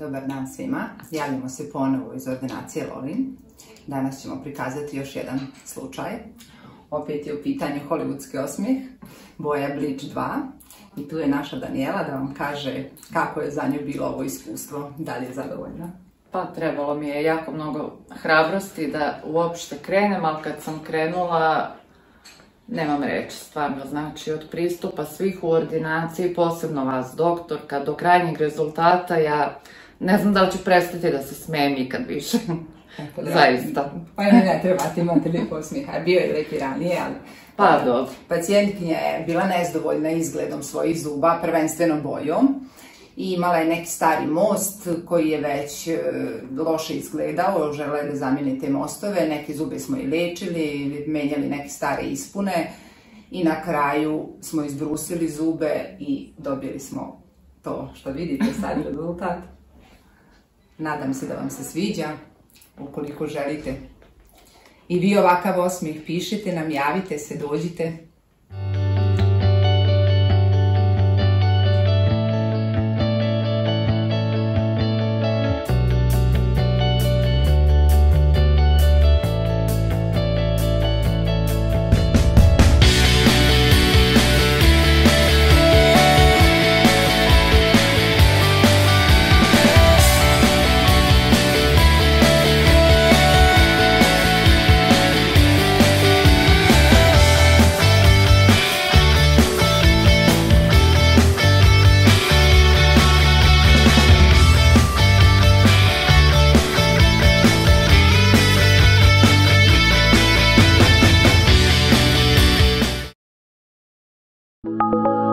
dobar dan svima. Javljamo se ponovo iz ordinacije Lovin. Danas ćemo prikazati još jedan slučaj. Opet je u pitanju hollywoodski osmijeh, boja Bleach 2. I tu je naša Danijela da vam kaže kako je za nju bilo ovo iskustvo, da li je zadovoljna. Pa trebalo mi je jako mnogo hrabrosti da uopšte krenem, ali kad sam krenula, nemam reći, stvarno, znači od pristupa svih u ordinaciji, posebno vas doktorka, do krajnjeg rezultata, ja ne znam da li ću prestati da se smijem ikad više. Zaista. Pa i ne trebate, imate lijepo osmijeha, bio je lijep i ranije, ali... Pa dobro. Pacijentkinja je bila nezadovoljna izgledom svojih zuba, prvenstveno bojom. I imala je neki stari most koji je već loše izgledao, žela je da zamijeni te mostove, neke zube smo i lečili, menjali neke stare ispune i na kraju smo izbrusili zube i dobili smo to što vidite, sad rezultat. Nadam se da vam se sviđa, ukoliko želite. I vi ovakav osmijeh pišite nam, javite se, dođite. Thank you.